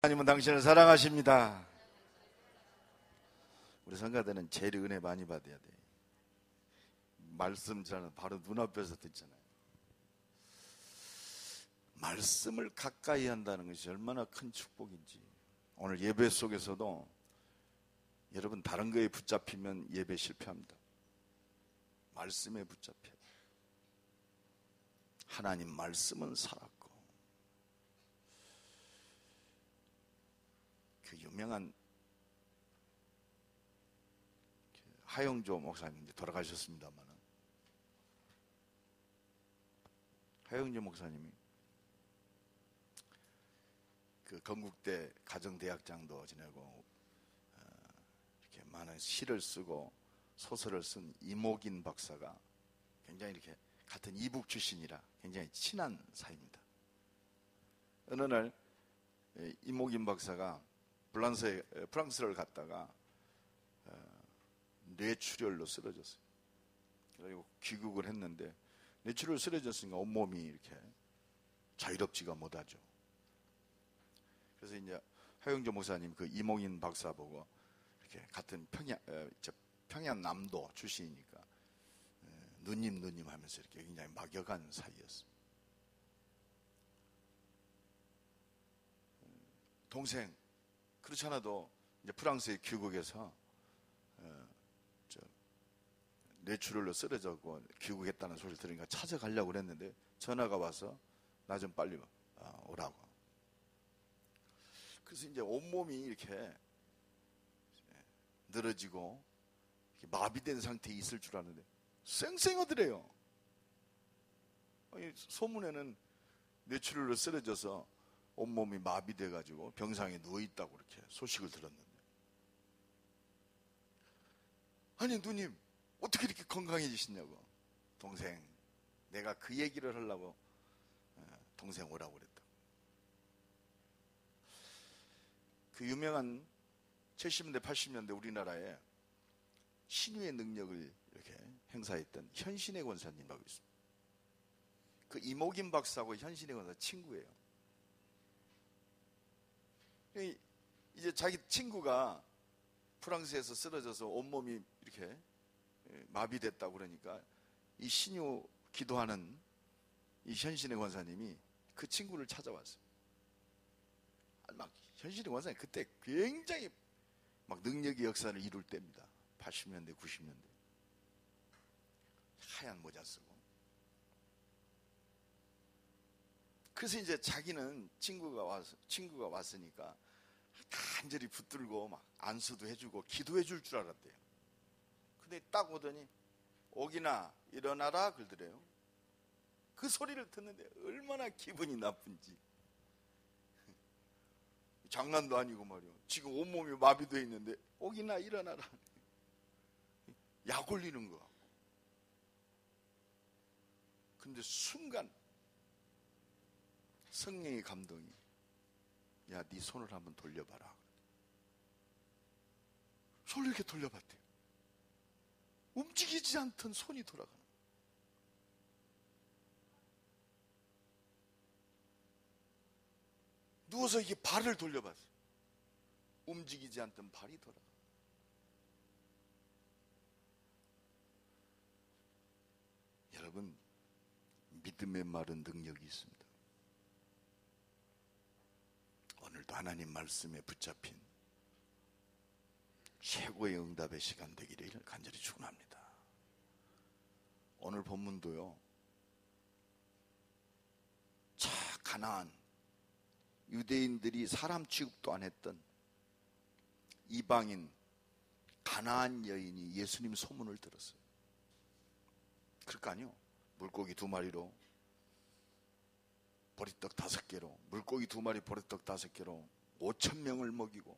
하나님은 당신을 사랑하십니다. 우리 성가대는 제일 은혜 많이 받아야 돼. 말씀 잘 바로 눈앞에서 듣잖아요. 말씀을 가까이 한다는 것이 얼마나 큰 축복인지. 오늘 예배 속에서도 여러분 다른 거에 붙잡히면 예배 실패합니다. 말씀에 붙잡혀야 돼요. 하나님 말씀은 살았고, 그 유명한 하영조 목사님 돌아가셨습니다만, 하영조 목사님이 그 건국대 가정대학장도 지내고 이렇게 많은 시를 쓰고 소설을 쓴 이목인 박사가 굉장히 이렇게 같은 이북 출신이라 굉장히 친한 사이입니다. 어느 날 이목인 박사가 프랑스를 갔다가 뇌출혈로 쓰러졌어요. 그리고 귀국을 했는데 뇌출혈로 쓰러졌으니까 온몸이 이렇게 자유롭지가 못하죠. 그래서 이제 하영조 목사님 그 이목인 박사 보고 이렇게 같은 평양남도 출신이니까 누님 하면서 이렇게 굉장히 막역한 사이였어요. 동생, 그렇지 않아도 이제 프랑스의 귀국에서 뇌출혈로 쓰러졌고 귀국했다는 소리를 들으니까 찾아가려고 그랬는데 전화가 와서 나 좀 빨리 오라고. 그래서 이제 온몸이 이렇게 늘어지고 이렇게 마비된 상태에 있을 줄 아는데 쌩쌩하더래요. 소문에는 뇌출혈로 쓰러져서 온몸이 마비돼가지고 병상에 누워있다고 이렇게 소식을 들었는데, 아니 누님 어떻게 이렇게 건강해지시냐고. 동생, 내가 그 얘기를 하려고 동생 오라고 그랬다. 그 유명한 70년대 80년대 우리나라에 신유의 능력을 이렇게 행사했던 현신의 권사님하고 있습니다. 그 이목인 박사하고 현신의 권사 친구예요. 이제 자기 친구가 프랑스에서 쓰러져서 온몸이 이렇게 마비됐다고 그러니까 이 신유 기도하는 이 현신의 권사님이 그 친구를 찾아왔어요. 막 현신의 권사님 그때 굉장히 막 능력의 역사를 이룰 때입니다. 80년대 90년대 하얀 모자 쓰고. 그래서 이제 자기는 친구가 왔으니까 간절히 붙들고 막 안수도 해주고 기도해 줄 줄 알았대요. 근데 딱 오더니 옥이나 일어나라 그러더래요. 그 소리를 듣는데 얼마나 기분이 나쁜지. 장난도 아니고 말이요. 지금 온몸이 마비되어 있는데 옥이나 일어나라. 약 올리는 거. 근데 순간 성령의 감동이, 야, 네 손을 한번 돌려봐라. 손을 이렇게 돌려봤대요. 움직이지 않던 손이 돌아가는. 누워서 이게 발을 돌려봤어요. 움직이지 않던 발이 돌아가. 여러분, 믿음의 말은 능력이 있습니다. 오늘도 하나님 말씀에 붙잡힌 최고의 응답의 시간 되기를 간절히 축원합니다. 오늘 본문도요, 가나안, 유대인들이 사람 취급도 안 했던 이방인 가나안 여인이 예수님 소문을 들었어요. 그럴 거 아니요. 물고기 2마리로 보리떡 5개로, 물고기 2마리 보리떡 5개로 5,000명을 먹이고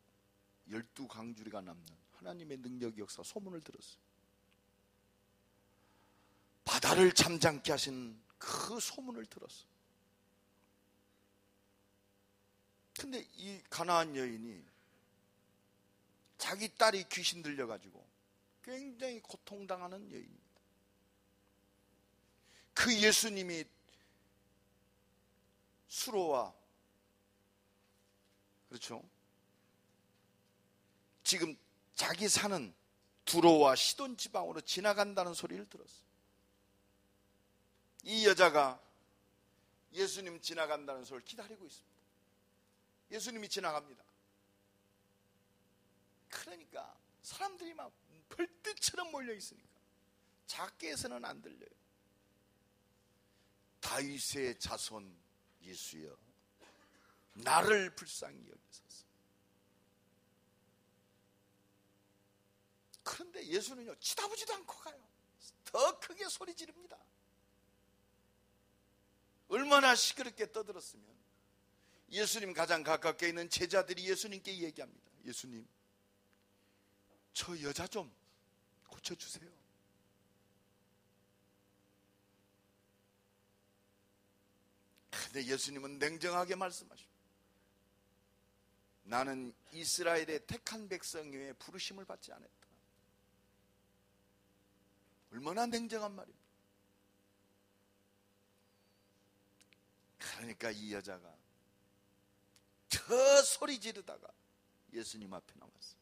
12강주리가 남는 하나님의 능력의 역사 소문을 들었어요. 바다를 잠잠케 하신 그 소문을 들었어요. 근데 이 가나안 여인이 자기 딸이 귀신 들려가지고 굉장히 고통당하는 여인입니다. 그 예수님이 수로와 그렇죠? 지금 자기 사는 두로와 시돈 지방으로 지나간다는 소리를 들었어요. 이 여자가 예수님 지나간다는 소리를 기다리고 있습니다. 예수님이 지나갑니다. 그러니까 사람들이 막 벌떼처럼 몰려 있으니까 작게 해서는 안 들려요. 다윗의 자손 예수여, 나를 불쌍히 여기소서. 그런데 예수는요, 치다보지도 않고 가요. 더 크게 소리 지릅니다. 얼마나 시끄럽게 떠들었으면 예수님 가장 가깝게 있는 제자들이 예수님께 얘기합니다. 예수님, 저 여자 좀 고쳐주세요. 근데 예수님은 냉정하게 말씀하십니다. 나는 이스라엘의 택한 백성 외에 부르심을 받지 않았다. 얼마나 냉정한 말입니다. 그러니까 이 여자가 저 소리 지르다가 예수님 앞에 나왔어요.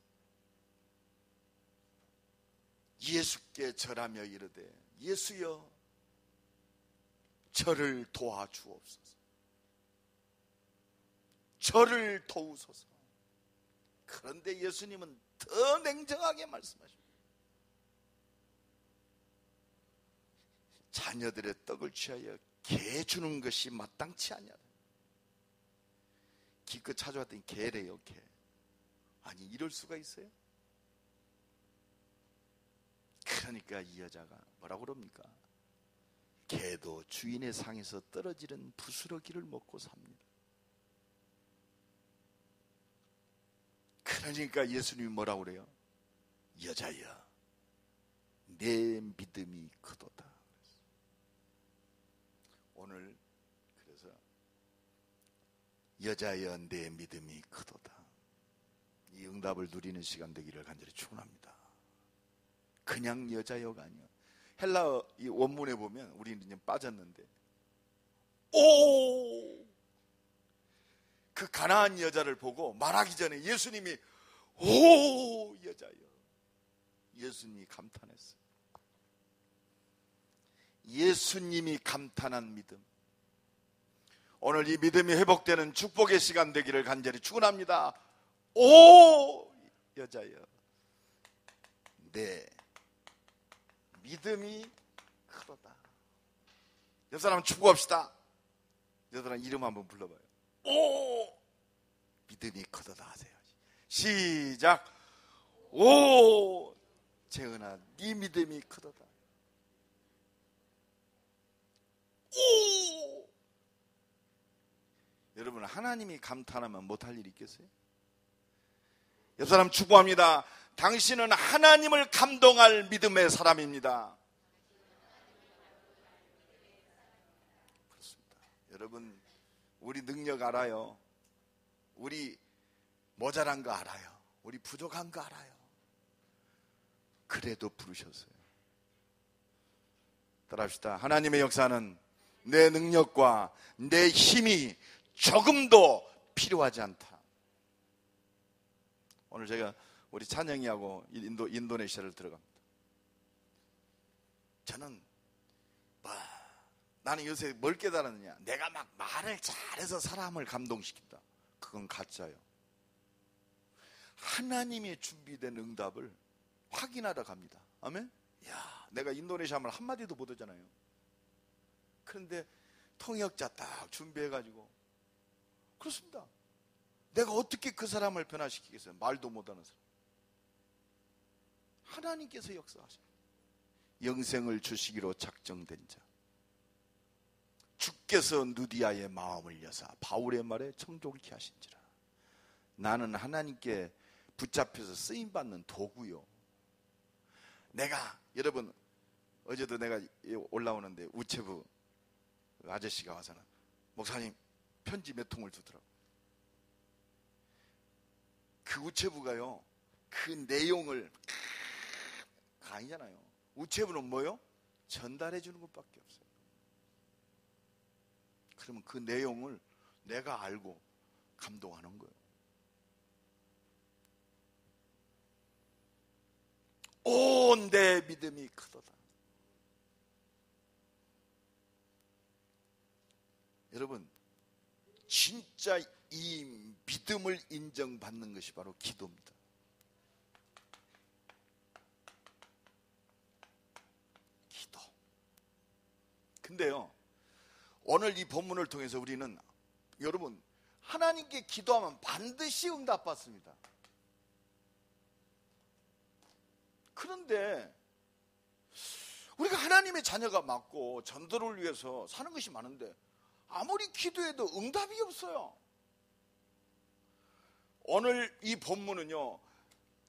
예수께 절하며 이르되 예수여, 저를 도와주옵소서. 저를 도우소서. 그런데 예수님은 더 냉정하게 말씀하십니다. 자녀들의 떡을 취하여 개 주는 것이 마땅치 아니하다. 기껏 찾아왔더니 개래요, 개. 아니, 이럴 수가 있어요? 그러니까 이 여자가 뭐라고 그럽니까? 개도 주인의 상에서 떨어지는 부스러기를 먹고 삽니다. 그러니까 예수님이 뭐라고 그래요? 여자여, 내 믿음이 크도다. 오늘 그래서 여자여, 내 믿음이 크도다, 이 응답을 누리는 시간 되기를 간절히 축원합니다. 그냥 여자여가 아니야. 헬라어 이 원문에 보면 우리는 이제 빠졌는데, 오! 그 가나안 여자를 보고 말하기 전에 예수님이 오, 여자여. 예수님이 감탄했어요. 예수님이 감탄한 믿음. 오늘 이 믿음이 회복되는 축복의 시간 되기를 간절히 축원합니다. 오, 여자여, 내 믿음이 크도다. 옆 사람 축복합시다. 옆 사람 이름 한번 불러봐요. 오, 믿음이 크도다 하세요. 시작. 오, 재은아, 네 믿음이 크도다. 오! 여러분, 하나님이 감탄하면 못할 일이 있겠어요? 옆 사람 축복합니다. 당신은 하나님을 감동할 믿음의 사람입니다. 그렇습니다. 여러분, 우리 능력 알아요. 우리 모자란 거 알아요. 우리 부족한 거 알아요. 그래도 부르셨어요. 따라합시다. 하나님의 역사는 내 능력과 내 힘이 조금도 필요하지 않다. 오늘 제가 우리 찬영이하고 인도네시아를 들어갑니다. 저는 나는 요새 뭘 깨달았느냐, 내가 막 말을 잘해서 사람을 감동시킨다. 그건 가짜예요. 하나님이 준비된 응답을 확인하러 갑니다. 아멘? 야, 내가 인도네시아 말 한마디도 못 하잖아요. 그런데 통역자 딱 준비해가지고, 그렇습니다. 내가 어떻게 그 사람을 변화시키겠어요? 말도 못하는 사람. 하나님께서 역사하십니다. 영생을 주시기로 작정된 자, 주께서 누디아의 마음을 여사 바울의 말에 청종케 하신지라. 나는 하나님께 붙잡혀서 쓰임받는 도구요. 내가, 여러분, 어제도 내가 올라오는데 우체부 아저씨가 와서는, 목사님 편지 몇 통을 주더라고. 그 우체부가요, 그 내용을 아니잖아요. 우체부는 뭐요? 전달해 주는 것밖에 없어요. 그러면 그 내용을 내가 알고 감동하는 거예요. 오, 내 믿음이 크도다. 여러분, 진짜 이 믿음을 인정받는 것이 바로 기도입니다. 기도. 근데요, 오늘 이 본문을 통해서 우리는, 여러분, 하나님께 기도하면 반드시 응답받습니다. 그런데 우리가 하나님의 자녀가 맞고 전도를 위해서 사는 것이 많은데 아무리 기도해도 응답이 없어요. 오늘 이 본문은요,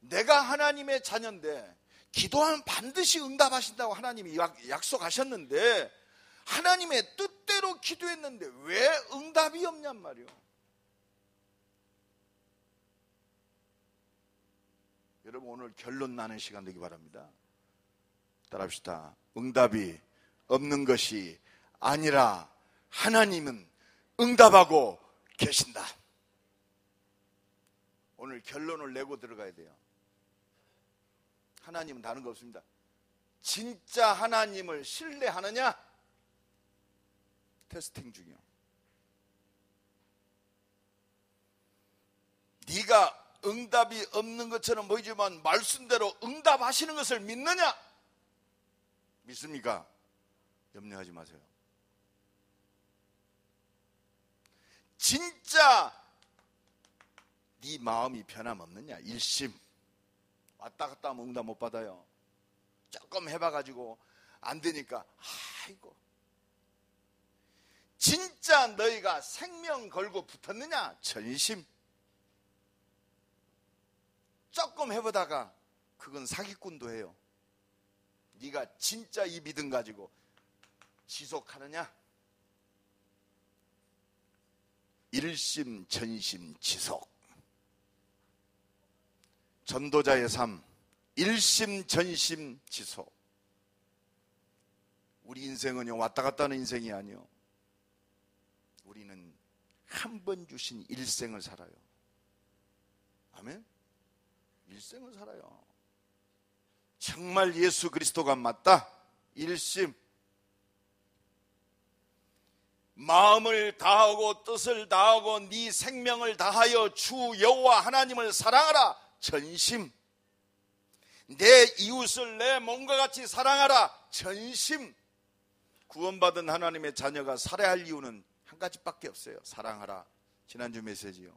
내가 하나님의 자녀인데 기도하면 반드시 응답하신다고 하나님이 약속하셨는데 하나님의 뜻대로 기도했는데 왜 응답이 없냔 말이에요. 여러분, 오늘 결론 나는 시간 되기 바랍니다. 따라합시다. 응답이 없는 것이 아니라 하나님은 응답하고 계신다. 오늘 결론을 내고 들어가야 돼요. 하나님은 다른 거 없습니다. 진짜 하나님을 신뢰하느냐? 테스팅 중이요. 네가 응답이 없는 것처럼 보이지만 말씀대로 응답하시는 것을 믿느냐? 믿습니까? 염려하지 마세요. 진짜 네 마음이 변함없느냐? 일심. 왔다 갔다 하면 응답 못 받아요. 조금 해봐가지고 안 되니까 아이고. 진짜 너희가 생명 걸고 붙었느냐? 전심. 조금 해보다가 그건 사기꾼도 해요. 네가 진짜 이 믿음 가지고 지속하느냐? 일심 전심 지속. 전도자의 삶, 일심 전심 지속. 우리 인생은요, 왔다 갔다 하는 인생이 아니요, 우리는 한 번 주신 일생을 살아요. 아멘? 일생을 살아요. 정말 예수 그리스도가 맞다? 일심. 마음을 다하고 뜻을 다하고 네 생명을 다하여 주 여호와 하나님을 사랑하라. 전심. 내 이웃을 내 몸과 같이 사랑하라. 전심. 구원받은 하나님의 자녀가 살아야 할 이유는 한 가지밖에 없어요. 사랑하라. 지난주 메시지요.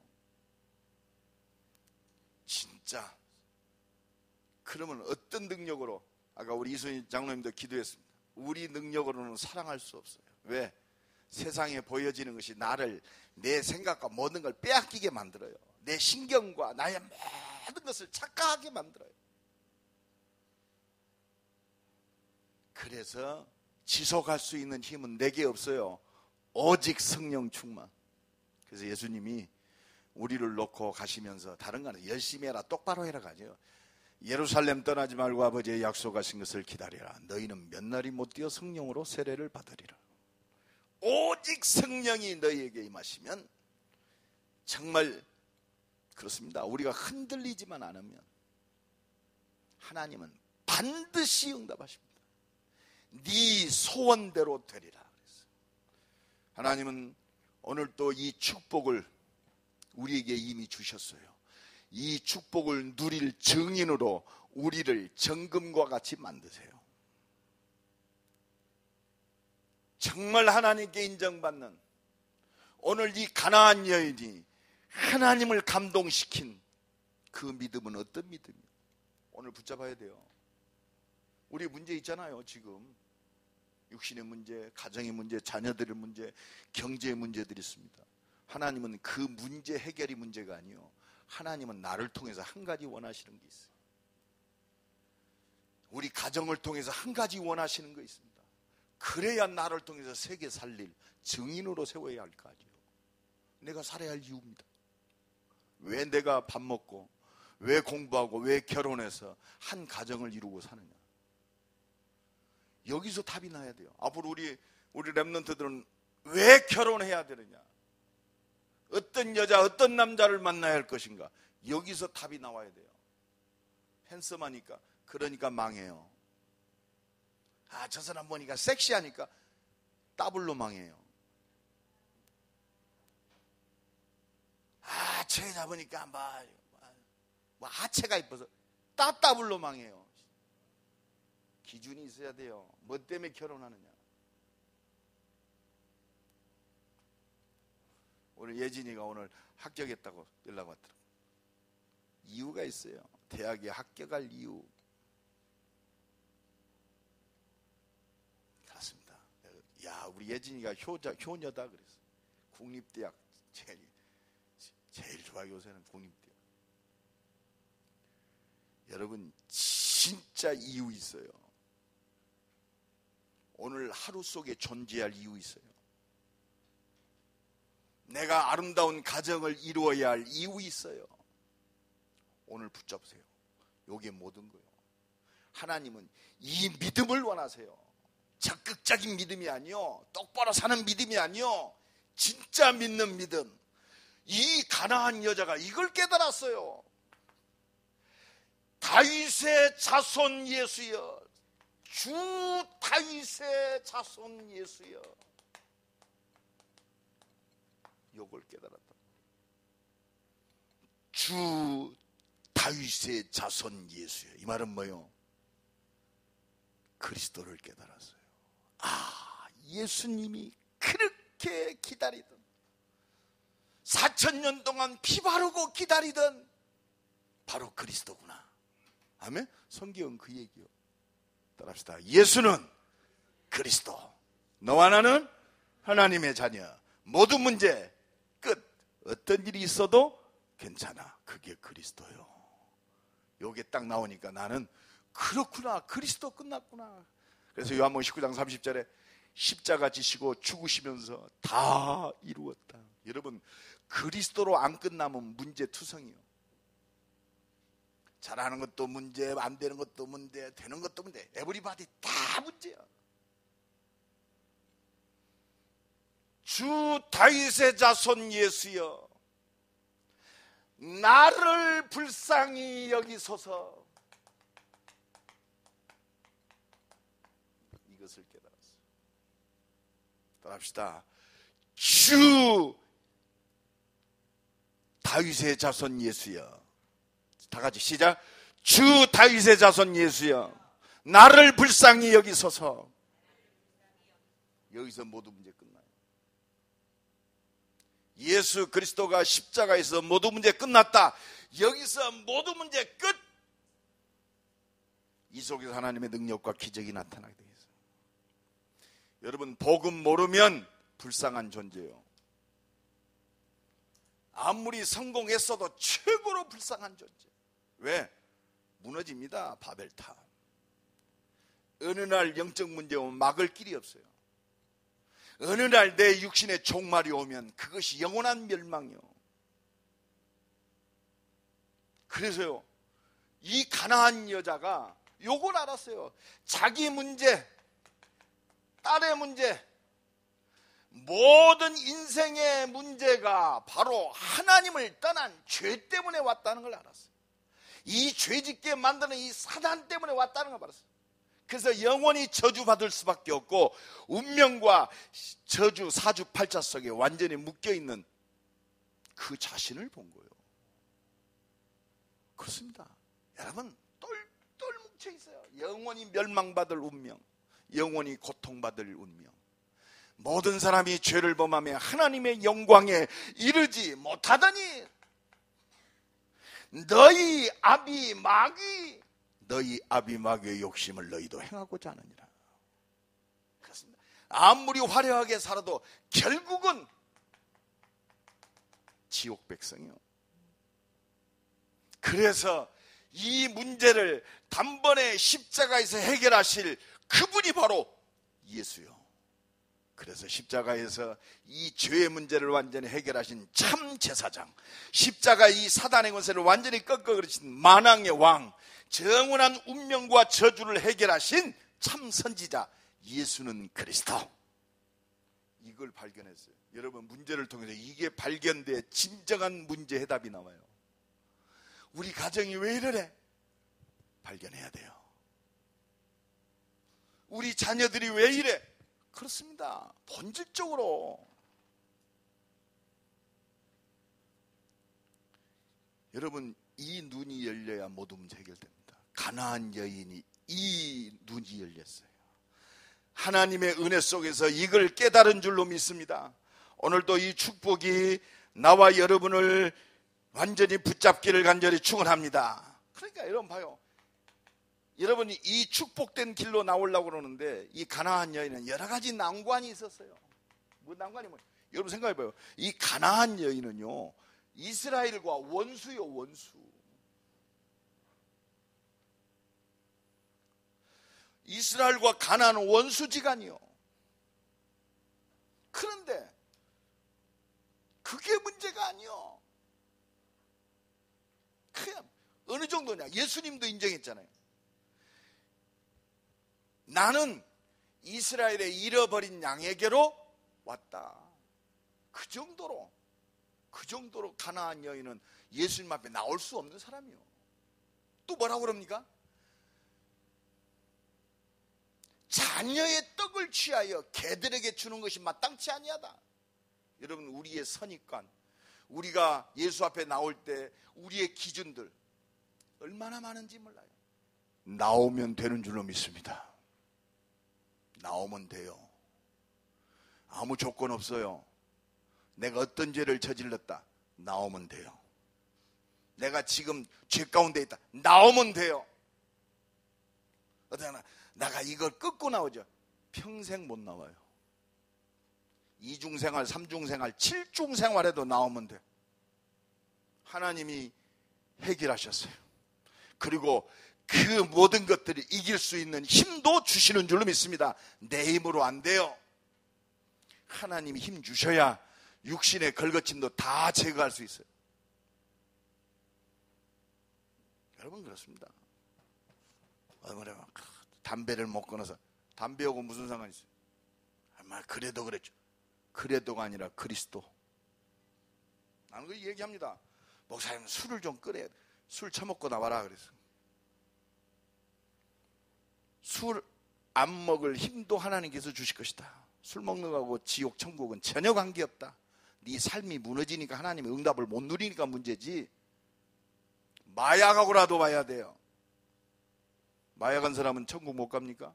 진짜. 그러면 어떤 능력으로? 아까 우리 이순희 장로님도 기도했습니다. 우리 능력으로는 사랑할 수 없어요. 왜? 세상에 보여지는 것이 나를, 내 생각과 모든 걸 빼앗기게 만들어요. 내 신경과 나의 모든 것을 착각하게 만들어요. 그래서 지속할 수 있는 힘은 내게 없어요. 오직 성령 충만. 그래서 예수님이 우리를 놓고 가시면서 다른 거 아니에요. 열심히 해라, 똑바로 해라 가죠. 예루살렘 떠나지 말고 아버지의 약속하신 것을 기다리라. 너희는 몇 날이 못 뛰어 성령으로 세례를 받으리라. 오직 성령이 너희에게 임하시면 정말 그렇습니다. 우리가 흔들리지만 않으면 하나님은 반드시 응답하십니다. 네 소원대로 되리라. 하나님은 오늘 또 이 축복을 우리에게 이미 주셨어요. 이 축복을 누릴 증인으로 우리를 정금과 같이 만드세요. 정말 하나님께 인정받는 오늘 이 가나안 여인이 하나님을 감동시킨 그 믿음은 어떤 믿음이에요? 오늘 붙잡아야 돼요. 우리 문제 있잖아요. 지금 육신의 문제, 가정의 문제, 자녀들의 문제, 경제의 문제들이 있습니다. 하나님은 그 문제 해결이 문제가 아니에요. 하나님은 나를 통해서 한 가지 원하시는 게 있어요. 우리 가정을 통해서 한 가지 원하시는 거 있습니다. 그래야 나를 통해서 세계 살릴 증인으로 세워야 할 거 아니에요. 내가 살아야 할 이유입니다. 왜 내가 밥 먹고, 왜 공부하고, 왜 결혼해서 한 가정을 이루고 사느냐. 여기서 답이 나야 돼요. 앞으로 우리 랩런트들은 왜 결혼해야 되느냐, 어떤 여자, 어떤 남자를 만나야 할 것인가, 여기서 답이 나와야 돼요. 핸섬하니까 그러니까 망해요. 저 사람 보니까 섹시하니까 더블로 망해요. 체 잡으니까 하체가 이뻐서 더블로 망해요. 기준이 있어야 돼요. 뭐 때문에 결혼하느냐. 오늘 예진이가 오늘 합격했다고 연락 왔더라고요. 이유가 있어요. 대학에 합격할 이유. 그렇습니다. 야, 우리 예진이가 효녀다 그랬어. 국립대학 제일 좋아. 요새는 국립대학. 여러분, 진짜 이유 있어요. 오늘 하루 속에 존재할 이유 있어요. 내가 아름다운 가정을 이루어야 할 이유 있어요. 오늘 붙잡으세요. 요게 모든 거예요. 하나님은 이 믿음을 원하세요. 적극적인 믿음이 아니요, 똑바로 사는 믿음이 아니요, 진짜 믿는 믿음. 이 가나안 여자가 이걸 깨달았어요. 다윗의 자손 예수여, 주 다윗의 자손 예수여, 요걸 깨달았다. 주 다윗의 자손 예수여. 이 말은 뭐요? 그리스도를 깨달았어요. 예수님이 그렇게 기다리던, 4000년 동안 피 바르고 기다리던 바로 그리스도구나. 아멘? 성경은 그 얘기요. 따라합시다. 예수는 그리스도. 너와 나는 하나님의 자녀. 모든 문제 끝. 어떤 일이 있어도 괜찮아. 그게 그리스도요. 요게 딱 나오니까 나는 그렇구나. 그리스도 끝났구나. 그래서 요한복음 19장 30절에 십자가 지시고 죽으시면서 다 이루었다. 여러분, 그리스도로 안 끝나면 문제투성이요. 잘하는 것도 문제, 안 되는 것도 문제, 되는 것도 문제. 에브리바디 다 문제야. 주 다윗의 자손 예수여, 나를 불쌍히 여기소서. 이것을 깨달았어요. 따라합시다. 주 다윗의 자손 예수여. 다 같이 시작. 주 다윗의 자손 예수여, 나를 불쌍히 여기소서. 여기서 모든 문제 끝나요. 예수 그리스도가 십자가에서 모든 문제 끝났다. 여기서 모든 문제 끝. 이 속에서 하나님의 능력과 기적이 나타나게 되어 있어요. 여러분, 복음 모르면 불쌍한 존재예요. 아무리 성공했어도 최고로 불쌍한 존재. 왜? 무너집니다. 바벨탑. 어느 날 영적 문제 오면 막을 길이 없어요. 어느 날 내 육신의 종말이 오면 그것이 영원한 멸망이요. 그래서요, 이 가나안 여자가 요걸 알았어요. 자기 문제, 딸의 문제, 모든 인생의 문제가 바로 하나님을 떠난 죄 때문에 왔다는 걸 알았어요. 이 죄짓게 만드는 이 사단 때문에 왔다는 걸 알았어요. 그래서 영원히 저주받을 수밖에 없고 운명과 저주 사주팔자 속에 완전히 묶여있는 그 자신을 본 거예요. 그렇습니다. 여러분, 똘똘 뭉쳐있어요. 영원히 멸망받을 운명, 영원히 고통받을 운명. 모든 사람이 죄를 범하며 하나님의 영광에 이르지 못하더니 너희 아비 마귀의 욕심을 너희도 행하고자 하느니라. 그렇습니다. 아무리 화려하게 살아도 결국은 지옥 백성이요. 그래서 이 문제를 단번에 십자가에서 해결하실 그분이 바로 예수요. 그래서 십자가에서 이 죄의 문제를 완전히 해결하신 참 제사장, 십자가 이 사단의 권세를 완전히 꺾어버리신 만왕의 왕, 영원한 운명과 저주를 해결하신 참 선지자 예수는 그리스도. 이걸 발견했어요. 여러분, 문제를 통해서 이게 발견돼 진정한 문제 해답이 나와요. 우리 가정이 왜 이러래? 발견해야 돼요. 우리 자녀들이 왜 이래? 그렇습니다. 본질적으로. 여러분, 이 눈이 열려야 모든 문제 해결됩니다. 가나안 여인이 이 눈이 열렸어요. 하나님의 은혜 속에서 이걸 깨달은 줄로 믿습니다. 오늘도 이 축복이 나와 여러분을 완전히 붙잡기를 간절히 축원합니다. 그러니까 여러분 봐요. 여러분이 이 축복된 길로 나오려고 그러는데 이 가나안 여인은 여러 가지 난관이 있었어요. 뭐 난관이 뭐예요? 여러분 생각해봐요. 이 가나안 여인은요, 이스라엘과 원수요, 원수. 이스라엘과 가나안은 원수지간이요. 그런데 그게 문제가 아니요. 그냥 어느 정도냐? 예수님도 인정했잖아요. 나는 이스라엘의 잃어버린 양에게로 왔다. 그 정도로 가나안 여인은 예수님 앞에 나올 수 없는 사람이요. 또 뭐라고 그럽니까? 자녀의 떡을 취하여 개들에게 주는 것이 마땅치 아니하다. 여러분, 우리의 선입관, 우리가 예수 앞에 나올 때 우리의 기준들 얼마나 많은지 몰라요. 나오면 되는 줄로 믿습니다. 나오면 돼요. 아무 조건 없어요. 내가 어떤 죄를 저질렀다, 나오면 돼요. 내가 지금 죄 가운데 있다, 나오면 돼요. 어떠나 나가 이걸 끊고 나오죠. 평생 못 나와요. 2중생활, 3중생활, 7중생활에도 나오면 돼. 하나님이 해결하셨어요. 그리고 그 모든 것들을 이길 수 있는 힘도 주시는 줄로 믿습니다. 내 힘으로 안 돼요. 하나님이 힘 주셔야 육신의 걸거침도 다 제거할 수 있어요. 여러분 그렇습니다. 담배를 못 끊어서, 담배하고 무슨 상관이 있어요? 아마 그래도 그랬죠. 그래도가 아니라 그리스도. 나는 그 얘기합니다. 목사님 술을 좀 끓여야 돼. 술 처먹고 나와라 그랬어요. 술 안 먹을 힘도 하나님께서 주실 것이다. 술 먹는 거하고 지옥 천국은 전혀 관계없다. 네 삶이 무너지니까 하나님의 응답을 못 누리니까 문제지. 마약하고라도 와야 돼요. 마약한 사람은 천국 못 갑니까?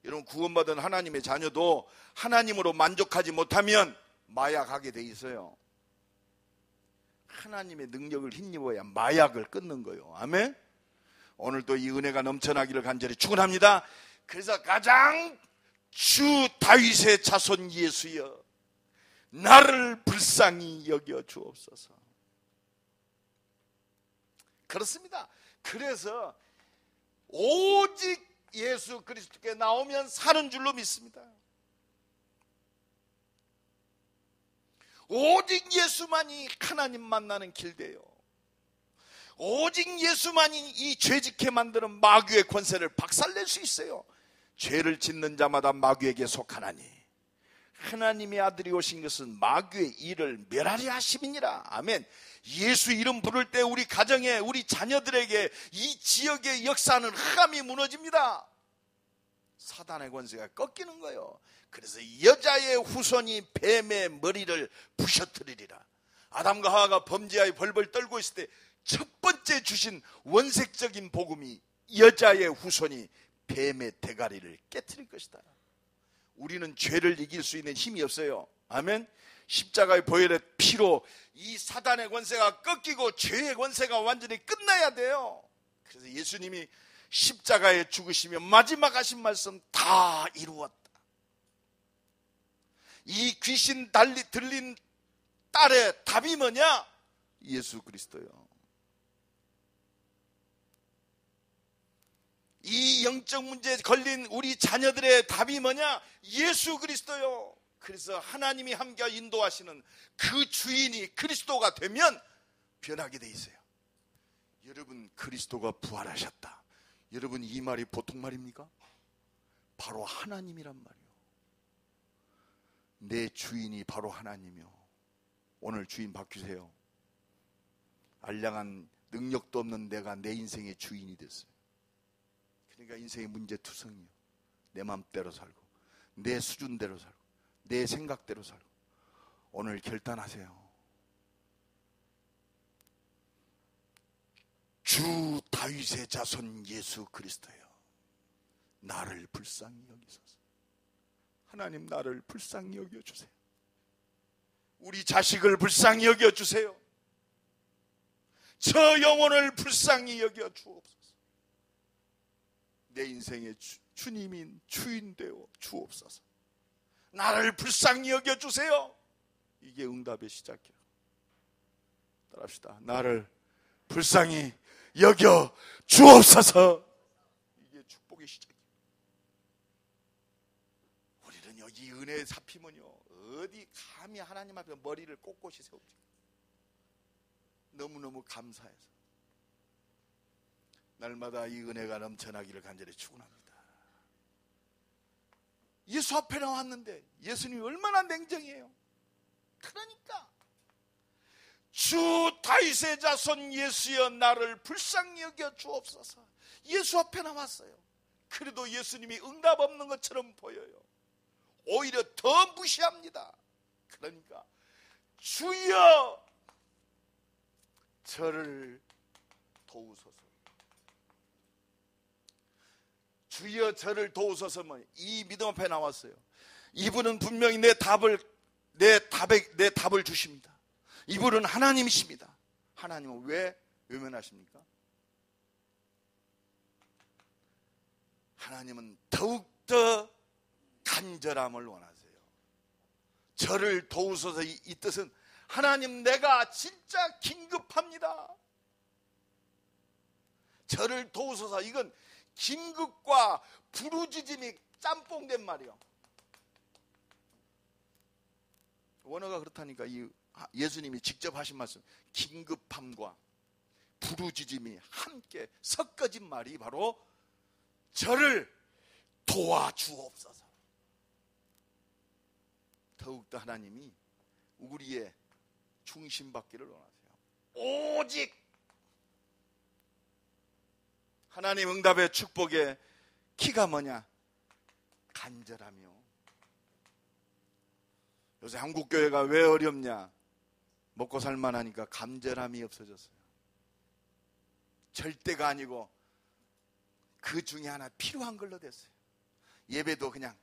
여러분, 구원받은 하나님의 자녀도 하나님으로 만족하지 못하면 마약하게 돼 있어요. 하나님의 능력을 힘입어야 마약을 끊는 거예요. 아멘? 오늘도 이 은혜가 넘쳐나기를 간절히 축원합니다. 그래서 가장 주 다윗의 자손 예수여, 나를 불쌍히 여겨 주옵소서. 그렇습니다. 그래서 오직 예수 그리스도께 나오면 사는 줄로 믿습니다. 오직 예수만이 하나님 만나는 길대요. 오직 예수만이 이 죄짓게 만드는 마귀의 권세를 박살낼 수 있어요. 죄를 짓는 자마다 마귀에게 속하나니 하나님의 아들이 오신 것은 마귀의 일을 멸하려 하심이니라. 아멘. 예수 이름 부를 때 우리 가정에, 우리 자녀들에게, 이 지역의 역사는 흑암이 무너집니다. 사단의 권세가 꺾이는 거예요. 그래서 여자의 후손이 뱀의 머리를 부셔뜨리리라. 아담과 하와가 범죄하여 벌벌 떨고 있을 때 첫 번째 주신 원색적인 복음이 여자의 후손이 뱀의 대가리를 깨트릴 것이다. 우리는 죄를 이길 수 있는 힘이 없어요. 아멘. 십자가의 보혈의 피로 이 사단의 권세가 꺾이고 죄의 권세가 완전히 끝나야 돼요. 그래서 예수님이 십자가에 죽으시며 마지막 하신 말씀, 다 이루었다. 이 귀신 들린 딸의 답이 뭐냐? 예수 그리스도요. 이 영적 문제에 걸린 우리 자녀들의 답이 뭐냐? 예수 그리스도요. 그래서 하나님이 함께 인도하시는 그 주인이 그리스도가 되면 변하게 돼 있어요. 여러분, 그리스도가 부활하셨다. 여러분, 이 말이 보통 말입니까? 바로 하나님이란 말이요. 내 주인이 바로 하나님이요. 오늘 주인 바뀌세요. 알량한 능력도 없는 내가 내 인생의 주인이 됐어요. 그러니까 인생의 문제투성이요. 내 맘대로 살고 내 수준대로 살고 내 생각대로 살고. 오늘 결단하세요. 주 다윗의 자손 예수 그리스도여, 나를 불쌍히 여기소서. 하나님, 나를 불쌍히 여겨주세요. 우리 자식을 불쌍히 여겨주세요. 저 영혼을 불쌍히 여겨 주옵소서. 내 인생의 주님인 주인 되어 주옵소서. 나를 불쌍히 여겨주세요. 이게 응답의 시작이에요. 따라합시다. 나를 불쌍히 여겨 주옵소서. 이게 축복의 시작이에요. 우리는 여기 은혜의 삽히면요, 어디 감히 하나님 앞에 머리를 꼿꼿이 세우지. 너무너무 감사해서 날마다 이 은혜가 넘쳐나기를 간절히 축원합니다. 예수 앞에 나왔는데 예수님이 얼마나 냉정해요. 그러니까 주 다윗의 자손 예수여, 나를 불쌍히 여겨 주옵소서. 예수 앞에 나왔어요. 그래도 예수님이 응답 없는 것처럼 보여요. 오히려 더 무시합니다. 그러니까 주여 저를 도우소서. 주여 저를 도우소서면 이 믿음 앞에 나왔어요. 이분은 분명히 내 답을 주십니다. 이분은 하나님이십니다. 하나님은 왜 외면하십니까? 하나님은 더욱더 간절함을 원하세요. 저를 도우소서, 이 뜻은 하나님, 내가 진짜 긴급합니다. 저를 도우소서, 이건 긴급과 부르짖음이 짬뽕된 말이요. 원어가 그렇다니까. 이 예수님이 직접 하신 말씀, 긴급함과 부르짖음이 함께 섞어진 말이 바로 저를 도와주옵소서. 더욱더 하나님이 우리의 중심받기를 원하세요. 오직 하나님 응답의 축복의 키가 뭐냐? 간절하며. 요새 한국교회가 왜 어렵냐? 먹고 살만하니까 간절함이 없어졌어요. 절대가 아니고 그 중에 하나 필요한 걸로 됐어요. 예배도 그냥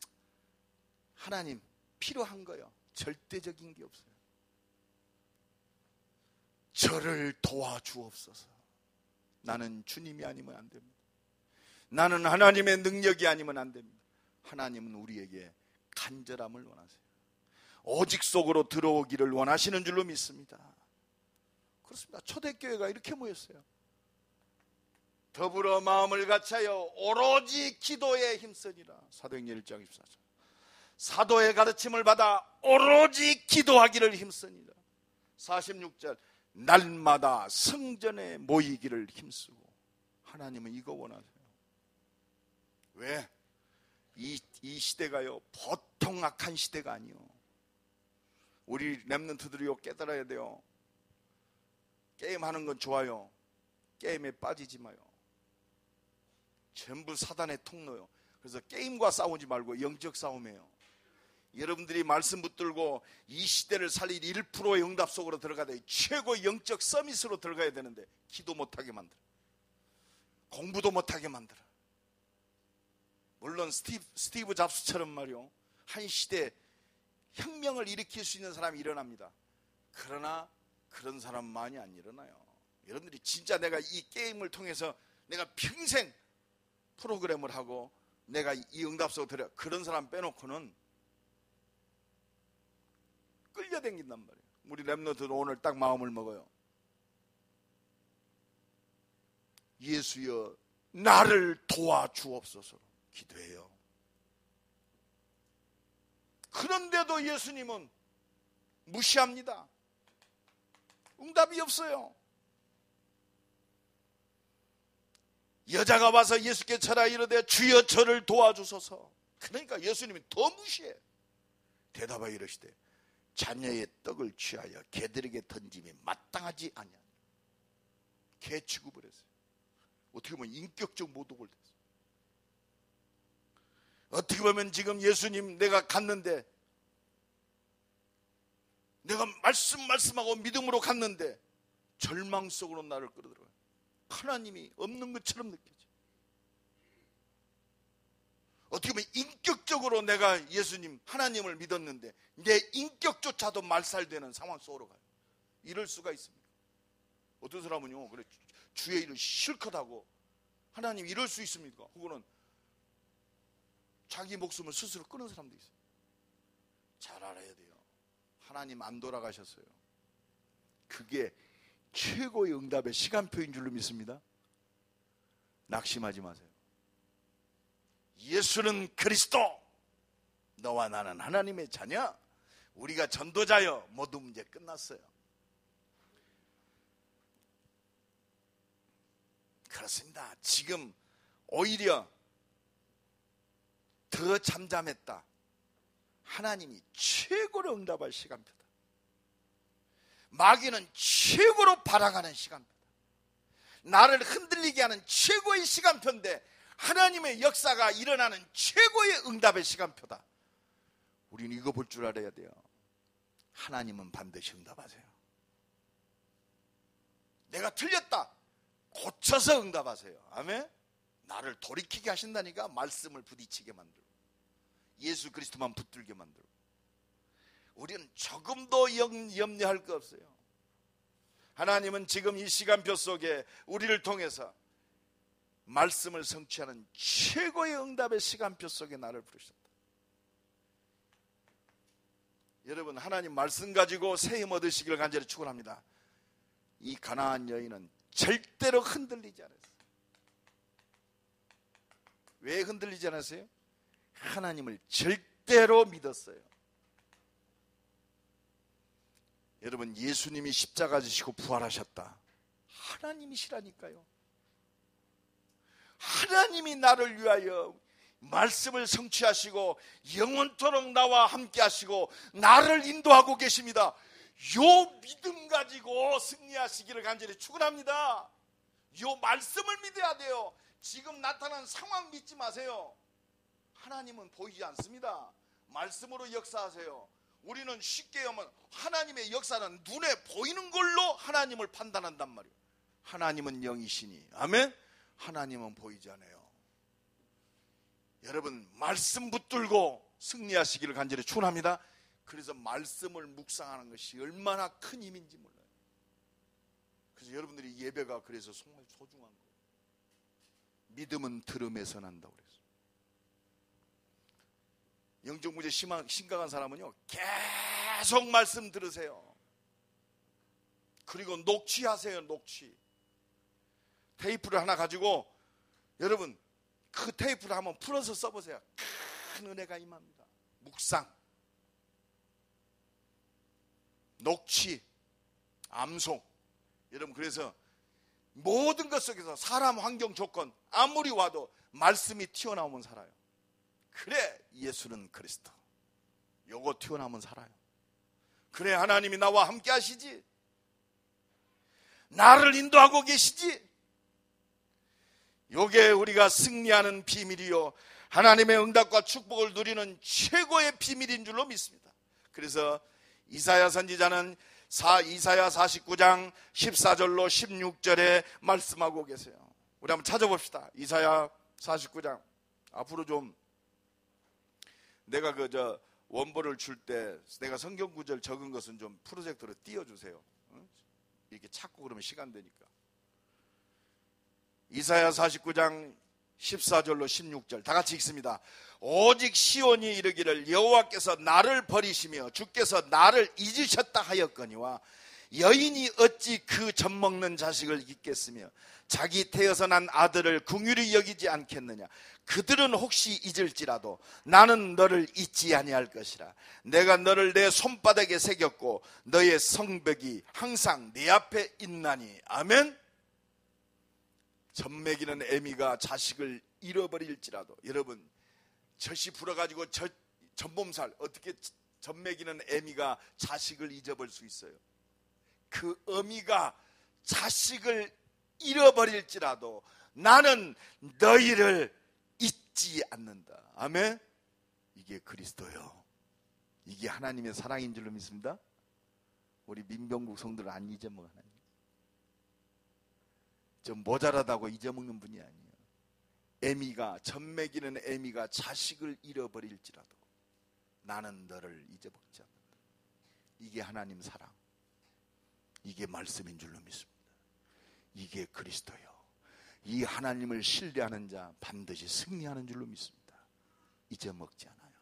하나님 필요한 거요. 절대적인 게 없어요. 저를 도와주옵소서. 나는 주님이 아니면 안 됩니다. 나는 하나님의 능력이 아니면 안 됩니다. 하나님은 우리에게 간절함을 원하세요. 오직 속으로 들어오기를 원하시는 줄로 믿습니다. 그렇습니다. 초대교회가 이렇게 모였어요. 더불어 마음을 같이하여 오로지 기도에 힘쓰니라. 사도행전 1장 14절. 사도의 가르침을 받아 오로지 기도하기를 힘쓰니라. 46절. 날마다 성전에 모이기를 힘쓰고. 하나님은 이거 원하세요. 왜? 이 시대가요, 보통 악한 시대가 아니요. 우리 렘넌트들이요, 깨달아야 돼요. 게임하는 건 좋아요. 게임에 빠지지 마요. 전부 사단의 통로요. 그래서 게임과 싸우지 말고 영적 싸움이에요. 여러분들이 말씀 붙들고 이 시대를 살릴 1%의 응답 속으로 들어가야 돼요. 최고 영적 서밋으로 들어가야 되는데 기도 못하게 만들어. 공부도 못하게 만들어. 물론 스티브 잡스처럼 말이요, 한 시대 혁명을 일으킬 수 있는 사람이 일어납니다. 그러나 그런 사람만이 안 일어나요. 여러분들이 진짜 내가 이 게임을 통해서 내가 평생 프로그램을 하고 내가 이 응답 속으로 들어, 그런 사람 빼놓고는 끌려다닌단 말이에요. 우리 렘넌트는 오늘 딱 마음을 먹어요. 예수여 나를 도와주옵소서 기도해요. 그런데도 예수님은 무시합니다. 응답이 없어요. 여자가 와서 예수께 절하 이르되 주여 저를 도와주소서. 그러니까 예수님이 더 무시해. 대답하여 이르시되 자녀의 떡을 취하여 개들에게 던짐이 마땅하지 아니하니. 개 취급을 했어요. 어떻게 보면 인격적 모독을 했어요. 어떻게 보면 지금 예수님 내가 갔는데, 내가 말씀하고 믿음으로 갔는데 절망 속으로 나를 끌어들어요. 하나님이 없는 것처럼 느껴져. 어떻게 보면 인격적으로 내가 예수님 하나님을 믿었는데 내 인격조차도 말살되는 상황 속으로 가요. 이럴 수가 있습니까? 어떤 사람은요, 그래 주의 일을 실컷 하고 하나님 이럴 수 있습니까? 혹은 자기 목숨을 스스로 끊은 사람도 있어요. 잘 알아야 돼요. 하나님 안 돌아가셨어요. 그게 최고의 응답의 시간표인 줄로 믿습니다. 낙심하지 마세요. 예수는 그리스도, 너와 나는 하나님의 자녀, 우리가 전도자여, 모두 문제 끝났어요. 그렇습니다. 지금 오히려 더 잠잠했다. 하나님이 최고로 응답할 시간표다. 마귀는 최고로 바라가는 시간표다. 나를 흔들리게 하는 최고의 시간표인데 하나님의 역사가 일어나는 최고의 응답의 시간표다. 우리는 이거 볼 줄 알아야 돼요. 하나님은 반드시 응답하세요. 내가 틀렸다, 고쳐서 응답하세요. 아멘. 나를 돌이키게 하신다니까. 말씀을 부딪히게 만들고 예수 그리스도만 붙들게 만들고. 우리는 조금도 염려할 거 없어요. 하나님은 지금 이 시간표 속에 우리를 통해서 말씀을 성취하는 최고의 응답의 시간표 속에 나를 부르셨다. 여러분, 하나님 말씀 가지고 새 힘 얻으시기를 간절히 축원합니다. 이 가나안 여인은 절대로 흔들리지 않았어요. 왜 흔들리지 않았어요? 하나님을 절대로 믿었어요. 여러분, 예수님이 십자가 지시고 부활하셨다. 하나님이시라니까요. 하나님이 나를 위하여 말씀을 성취하시고 영원토록 나와 함께 하시고 나를 인도하고 계십니다. 요 믿음 가지고 승리하시기를 간절히 축원합니다. 요 말씀을 믿어야 돼요. 지금 나타난 상황 믿지 마세요. 하나님은 보이지 않습니다. 말씀으로 역사하세요. 우리는 쉽게 하면 하나님의 역사는 눈에 보이는 걸로 하나님을 판단한단 말이에요. 하나님은 영이시니, 아멘. 하나님은 보이지 않아요. 여러분, 말씀 붙들고 승리하시기를 간절히 축원합니다. 그래서 말씀을 묵상하는 것이 얼마나 큰 힘인지 몰라요. 그래서 여러분들이 예배가 그래서 정말 소중한 거예요. 믿음은 들음에서 난다고 그랬어요. 영적 문제 심각한 사람은요, 계속 말씀 들으세요. 그리고 녹취하세요. 녹취. 테이프를 하나 가지고 여러분 그 테이프를 한번 풀어서 써보세요. 큰 은혜가 임합니다. 묵상, 녹취, 암송. 여러분, 그래서 모든 것 속에서 사람, 환경, 조건 아무리 와도 말씀이 튀어나오면 살아요. 그래, 예수는 그리스도. 요거 튀어나오면 살아요. 그래, 하나님이 나와 함께 하시지, 나를 인도하고 계시지. 요게 우리가 승리하는 비밀이요, 하나님의 응답과 축복을 누리는 최고의 비밀인 줄로 믿습니다. 그래서 이사야 선지자는 이사야 49장 14절로 16절에 말씀하고 계세요. 우리 한번 찾아봅시다. 이사야 49장. 앞으로 좀 내가 원본을 줄 때 내가 성경 구절 적은 것은 좀 프로젝터로 띄워주세요. 이렇게 찾고 그러면 시간 되니까. 이사야 49장 14절로 16절 다 같이 읽습니다. 오직 시온이 이르기를 여호와께서 나를 버리시며 주께서 나를 잊으셨다 하였거니와 여인이 어찌 그 젖먹는 자식을 잊겠으며 자기 태어서 난 아들을 긍휼히 여기지 않겠느냐. 그들은 혹시 잊을지라도 나는 너를 잊지 아니할 것이라. 내가 너를 내 손바닥에 새겼고 너의 성벽이 항상 내 앞에 있나니. 아멘. 젖먹이는 애미가 자식을 잃어버릴지라도, 여러분, 젖이 불어가지고 젖몸살, 어떻게 젖먹이는 애미가 자식을 잊어버릴 수 있어요? 그 어미가 자식을 잃어버릴지라도 나는 너희를 잊지 않는다. 아멘. 이게 그리스도요. 이게 하나님의 사랑인 줄로 믿습니다. 우리 민병국 성도를 안 잊어먹어. 하나님 좀 모자라다고 잊어먹는 분이 아니에요. 애미가, 젖먹이는 애미가 자식을 잃어버릴지라도 나는 너를 잊어먹지 않는다. 이게 하나님 사랑, 이게 말씀인 줄로 믿습니다. 이게 그리스도요. 이 하나님을 신뢰하는 자 반드시 승리하는 줄로 믿습니다. 잊어먹지 않아요.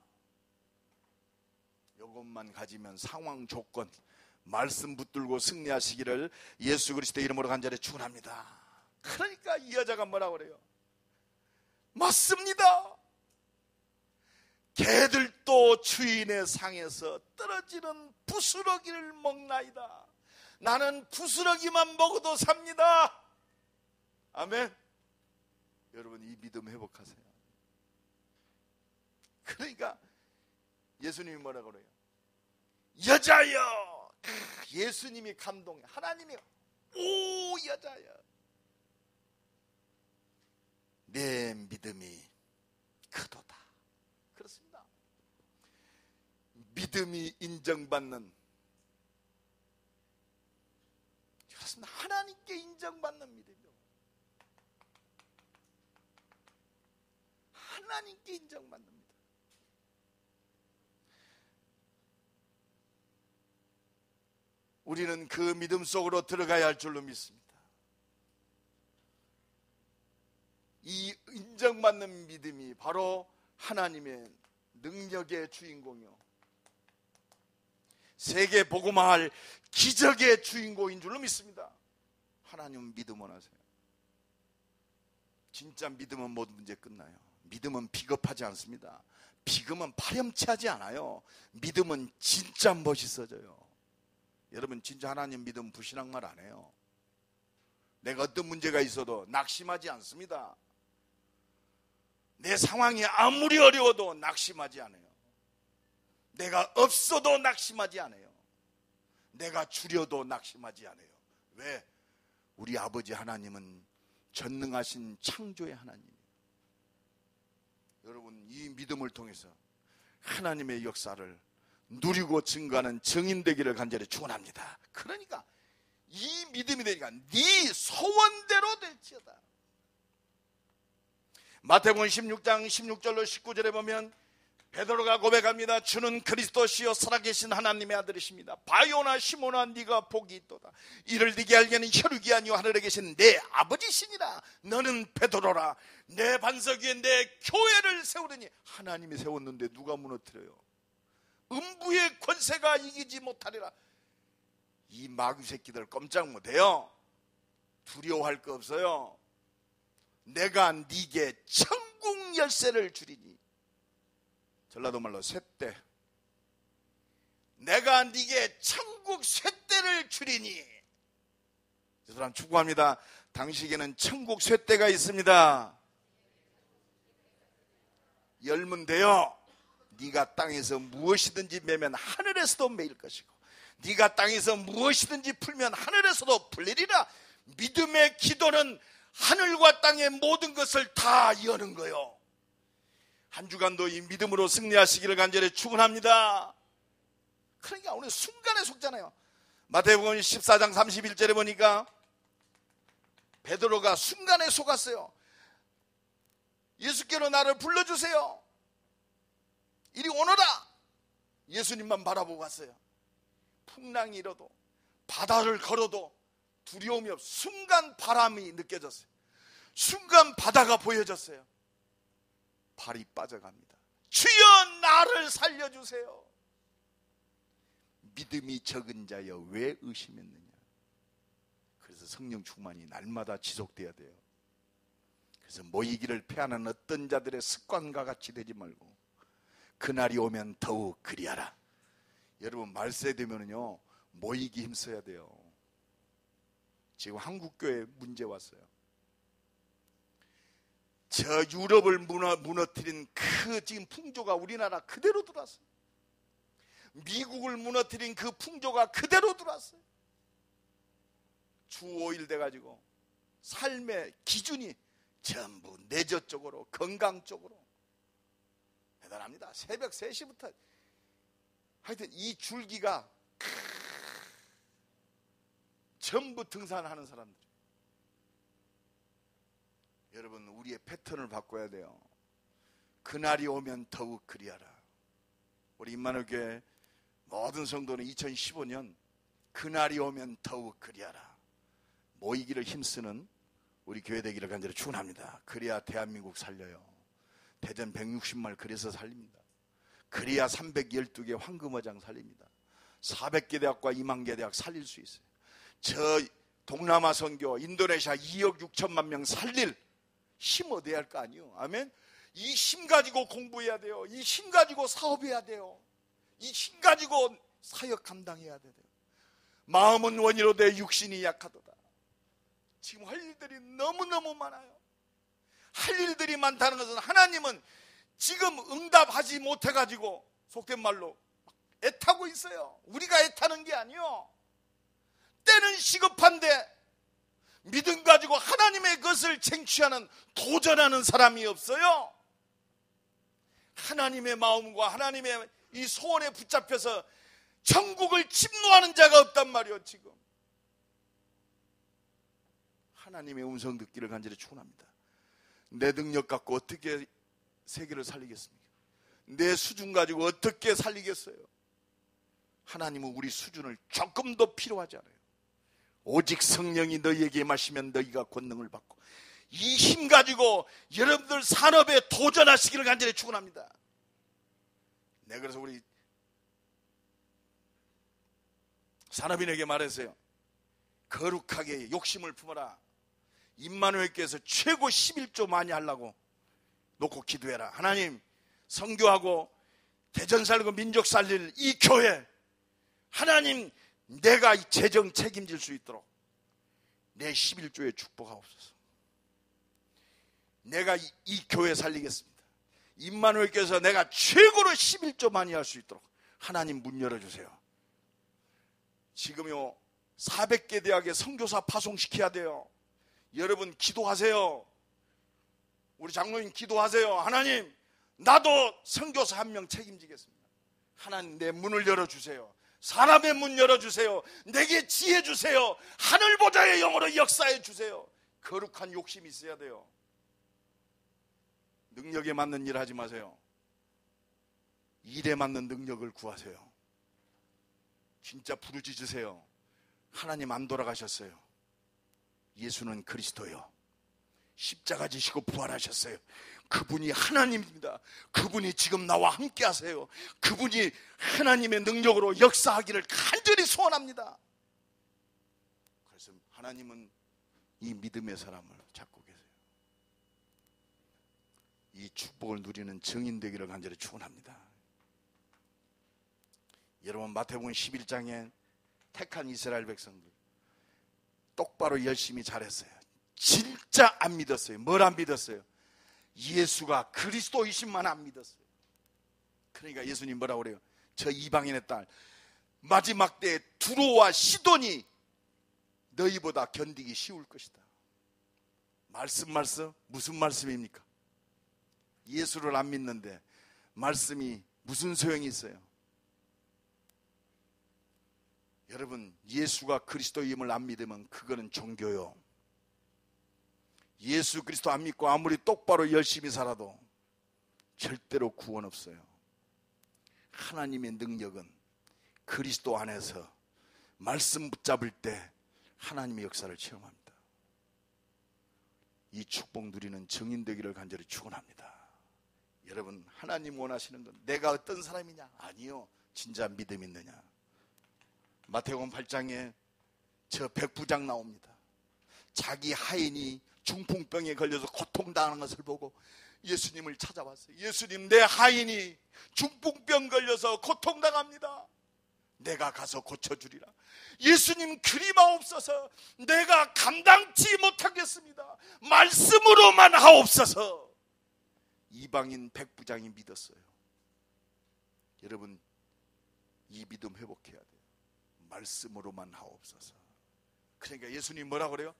이것만 가지면 상황, 조건, 말씀 붙들고 승리하시기를 예수 그리스도의 이름으로 간절히 축원합니다. 그러니까 이 여자가 뭐라고 그래요? 맞습니다. 개들도 주인의 상에서 떨어지는 부스러기를 먹나이다. 나는 부스러기만 먹어도 삽니다. 아멘. 여러분 이 믿음 회복하세요. 그러니까 예수님이 뭐라고 그래요? 여자여. 예수님이 감동해. 하나님이 오 여자여, 내 믿음이 크도다. 그렇습니다. 믿음이 인정받는, 그렇습니다. 하나님께 인정받는 믿음이요. 하나님께 인정받는 믿음. 우리는 그 믿음 속으로 들어가야 할 줄로 믿습니다. 이 인정받는 믿음이 바로 하나님의 능력의 주인공이요, 세계 복음화할 기적의 주인공인 줄로 믿습니다. 하나님 믿음 원하세요. 진짜 믿음은 모든 문제 끝나요. 믿음은 비겁하지 않습니다. 믿음은 파렴치하지 않아요. 믿음은 진짜 멋있어져요. 여러분 진짜 하나님 믿음 불신앙말 안 해요. 내가 어떤 문제가 있어도 낙심하지 않습니다. 내 상황이 아무리 어려워도 낙심하지 않아요. 내가 없어도 낙심하지 않아요. 내가 줄여도 낙심하지 않아요. 왜? 우리 아버지 하나님은 전능하신 창조의 하나님이에요. 여러분 이 믿음을 통해서 하나님의 역사를 누리고 증거하는 증인 되기를 간절히 축원합니다. 그러니까 이 믿음이 되니까 네 소원대로 될지어다. 마태복음 16장 16절로 19절에 보면 베드로가 고백합니다. 주는 그리스도시요 살아계신 하나님의 아들이십니다. 바요나 시몬아 네가 복이 있도다. 이를 네게 알게는 혈육이 아니요 하늘에 계신 내 아버지시니라. 너는 베드로라. 내 반석 위에 내 교회를 세우려니. 하나님이 세웠는데 누가 무너뜨려요? 음부의 권세가 이기지 못하리라. 이 마귀 새끼들 꼼짝 못해요. 두려워할 거 없어요. 내가 네게 천국 열쇠를 주리니. 전라도 말로 쇳대. 내가 네게 천국 쇳대를 주리니. 저 사람 축복합니다. 당신에게는 천국 쇳대가 있습니다. 열면 돼요. 네가 땅에서 무엇이든지 매면 하늘에서도 매일 것이고 네가 땅에서 무엇이든지 풀면 하늘에서도 풀리리라. 믿음의 기도는 하늘과 땅의 모든 것을 다 여는 거요. 한 주간도 이 믿음으로 승리하시기를 간절히 축원합니다. 그러니까 오늘 순간에 속잖아요. 마태복음 14장 31절에 보니까 베드로가 순간에 속았어요. 예수께로 나를 불러주세요. 이리 오너라. 예수님만 바라보고 갔어요. 풍랑이 일어도 바다를 걸어도 두려움이 없어. 순간 바람이 느껴졌어요. 순간 바다가 보여졌어요. 발이 빠져갑니다. 주여 나를 살려주세요. 믿음이 적은 자여 왜 의심했느냐. 그래서 성령 충만이 날마다 지속돼야 돼요. 그래서 모이기를 패하는 어떤 자들의 습관과 같이 되지 말고 그날이 오면 더욱 그리하라. 여러분 말세 되면은요 모이기 힘써야 돼요. 지금 한국교회 문제 왔어요. 저 유럽을 무너뜨린 그 지금 풍조가 우리나라 그대로 들어왔어요. 미국을 무너뜨린 그 풍조가 그대로 들어왔어요. 주 5일 돼가지고 삶의 기준이 전부 내저 쪽으로, 건강 쪽으로. 대단합니다. 새벽 3시부터 하여튼 이 줄기가 전부 등산하는 사람들. 여러분, 우리의 패턴을 바꿔야 돼요. 그날이 오면 더욱 그리하라. 우리 임마누엘교회 모든 성도는 2015년 그날이 오면 더욱 그리하라 모이기를 힘쓰는 우리 교회 되기를 간절히 축원합니다. 그래야 대한민국 살려요. 대전 160마을 그래서 살립니다. 그래야 312개 황금어장 살립니다. 400개 대학과 2만 개 대학 살릴 수 있어요. 저 동남아 선교 인도네시아 2억 6천만 명 살릴 힘 얻어야 할 거 아니에요. 아멘. 이 힘 가지고 공부해야 돼요. 이 힘 가지고 사업해야 돼요. 이 힘 가지고 사역 감당해야 돼요. 마음은 원이로되 육신이 약하도다. 지금 할 일들이 너무너무 많아요. 할 일들이 많다는 것은 하나님은 지금 응답하지 못해가지고 속된 말로 애타고 있어요. 우리가 애타는 게 아니요. 때는 시급한데 믿음 가지고 하나님의 것을 쟁취하는, 도전하는 사람이 없어요. 하나님의 마음과 하나님의 이 소원에 붙잡혀서 천국을 침노하는 자가 없단 말이에요. 지금 하나님의 음성 듣기를 간절히 축원합니다. 내 능력 갖고 어떻게 세계를 살리겠습니까? 내 수준 가지고 어떻게 살리겠어요? 하나님은 우리 수준을 조금 더 필요하지 않아요. 오직 성령이 너희에게 임하시면 너희가 권능을 받고, 이 힘 가지고 여러분들 산업에 도전하시기를 간절히 축원합니다. 네, 그래서 우리 산업인에게 말했어요. 거룩하게 욕심을 품어라. 임마누엘께서 최고 11조 많이 하려고 놓고 기도해라. 하나님, 선교하고 대전 살고 민족 살릴 이 교회, 하나님, 내가 이 재정 책임질 수 있도록 내 11조에 축복하옵소서. 내가 이 교회 살리겠습니다. 임마누엘께서 내가 최고로 11조 많이 할 수 있도록 하나님 문 열어주세요. 지금요 400개 대학에 선교사 파송시켜야 돼요. 여러분 기도하세요. 우리 장로님 기도하세요. 하나님, 나도 선교사 한 명 책임지겠습니다. 하나님, 내 문을 열어주세요. 사람의 문 열어주세요. 내게 지혜 주세요. 하늘 보좌의 영으로 역사해 주세요. 거룩한 욕심이 있어야 돼요. 능력에 맞는 일 하지 마세요. 일에 맞는 능력을 구하세요. 진짜 부르짖으세요. 하나님 안 돌아가셨어요. 예수는 그리스도요, 십자가 지시고 부활하셨어요. 그분이 하나님입니다. 그분이 지금 나와 함께 하세요. 그분이 하나님의 능력으로 역사하기를 간절히 소원합니다. 그래서 하나님은 이 믿음의 사람을 찾고 계세요. 이 축복을 누리는 증인 되기를 간절히 축원합니다. 여러분, 마태복음 11장에 택한 이스라엘 백성들 똑바로 열심히 잘했어요. 진짜 안 믿었어요. 뭘 안 믿었어요? 예수가 그리스도이신만 안 믿었어요. 그러니까 예수님 뭐라고 그래요? 저 이방인의 딸, 마지막 때에 두로와 시돈이 너희보다 견디기 쉬울 것이다. 말씀 무슨 말씀입니까? 예수를 안 믿는데 말씀이 무슨 소용이 있어요? 여러분, 예수가 그리스도임을 안 믿으면 그거는 종교요. 예수 그리스도 안 믿고 아무리 똑바로 열심히 살아도 절대로 구원 없어요. 하나님의 능력은 그리스도 안에서 말씀 붙잡을 때 하나님의 역사를 체험합니다. 이 축복 누리는 증인 되기를 간절히 축원합니다. 여러분, 하나님 원하시는 건 내가 어떤 사람이냐? 아니요. 진짜 믿음 있느냐? 마태복음 8장에 저 백부장 나옵니다. 자기 하인이 중풍병에 걸려서 고통당하는 것을 보고 예수님을 찾아왔어요. 예수님, 내 하인이 중풍병 걸려서 고통당합니다. 내가 가서 고쳐주리라. 예수님, 그리마옵소서. 내가 감당치 못하겠습니다. 말씀으로만 하옵소서. 이방인 백부장이 믿었어요. 여러분, 이 믿음 회복해야 돼요. 말씀으로만 하옵소서. 그러니까 예수님 뭐라고 그래요?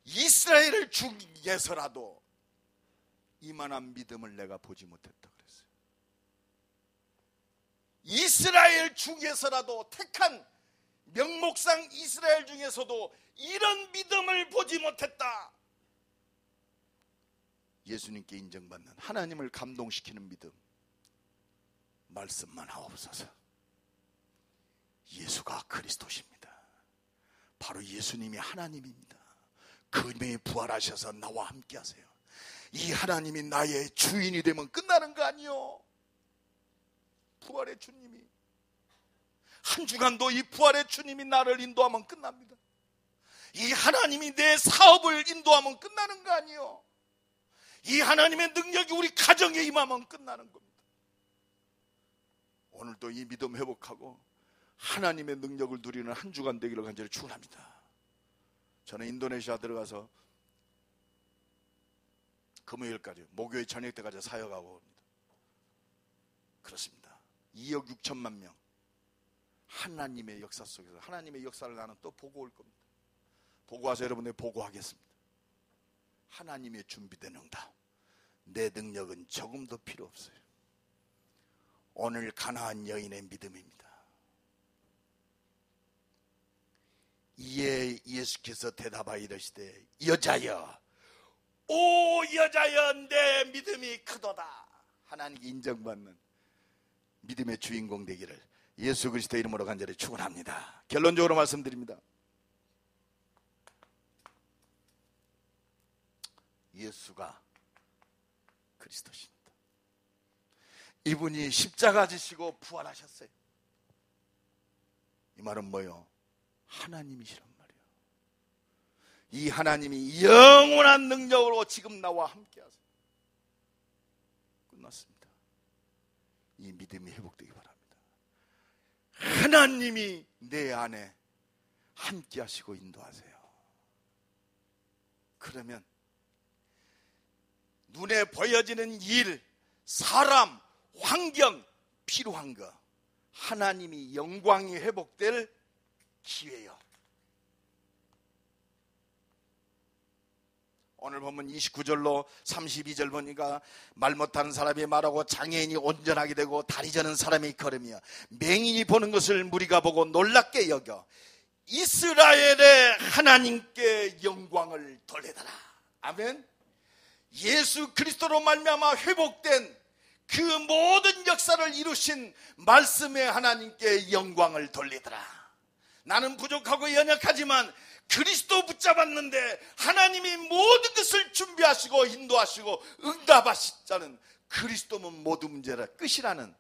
이스라엘을 중에서라도 이만한 믿음을 내가 보지 못했다 그랬어요. 이스라엘 중에서라도 택한 명목상 이스라엘 중에서도 이런 믿음을 보지 못했다. 예수님께 인정받는, 하나님을 감동시키는 믿음. 말씀만 하옵소서. 예수가 그리스도십니다. 바로 예수님이 하나님입니다. 금에 부활하셔서 나와 함께 하세요. 이 하나님이 나의 주인이 되면 끝나는 거 아니요. 부활의 주님이, 한 주간도 이 부활의 주님이 나를 인도하면 끝납니다. 이 하나님이 내 사업을 인도하면 끝나는 거 아니요. 이 하나님의 능력이 우리 가정에 임하면 끝나는 겁니다. 오늘도 이 믿음 회복하고 하나님의 능력을 누리는 한 주간 되기를 간절히 축원합니다. 저는 인도네시아 들어가서 금요일까지, 목요일 저녁 때까지 사역하고 옵니다. 그렇습니다. 2억 6천만 명, 하나님의 역사 속에서 하나님의 역사를 나는 또 보고 올 겁니다. 보고 와서 여러분들 보고하겠습니다. 하나님의 준비된 응답. 내 능력은 조금도 필요 없어요. 오늘 가나안 여인의 믿음입니다. 이에 예수께서 대답하여 이르시되 여자여, 오 여자여, 내 믿음이 크도다. 하나님께 인정받는 믿음의 주인공 되기를 예수 그리스도의 이름으로 간절히 축원합니다. 결론적으로 말씀드립니다. 예수가 그리스도십니다. 이분이 십자가 지시고 부활하셨어요. 이 말은 뭐요? 하나님이시란 말이에요. 이 하나님이 영원한 능력으로 지금 나와 함께 하세요. 끝났습니다. 이 믿음이 회복되기 바랍니다. 하나님이 내 안에 함께 하시고 인도하세요. 그러면 눈에 보여지는 일, 사람, 환경, 필요한 거, 하나님이 영광이 회복될 기회요. 오늘 보면 29절로 32절 보니까 말 못하는 사람이 말하고 장애인이 온전하게 되고 다리 저는 사람이 걸으며 맹인이 보는 것을 무리가 보고 놀랍게 여겨 이스라엘의 하나님께 영광을 돌리더라. 아멘. 예수 그리스도로 말미암아 회복된 그 모든 역사를 이루신 말씀의 하나님께 영광을 돌리더라. 나는 부족하고 연약하지만 그리스도 붙잡았는데 하나님이 모든 것을 준비하시고 인도하시고 응답하시자는 그리스도는 모든 문제라 끝이라는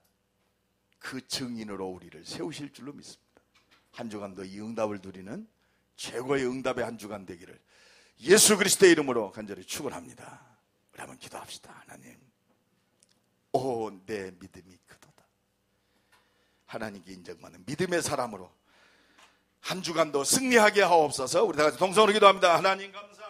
그 증인으로 우리를 세우실 줄로 믿습니다. 한 주간도 이 응답을 누리는 최고의 응답의 한 주간 되기를 예수 그리스도의 이름으로 간절히 축원합니다. 우리 한번 기도합시다. 하나님, 오 내 믿음이 크도다. 하나님께 인정받는 믿음의 사람으로 한 주간도 승리하게 하옵소서. 우리 다 같이 동성으로 기도합니다. 하나님 감사합니다.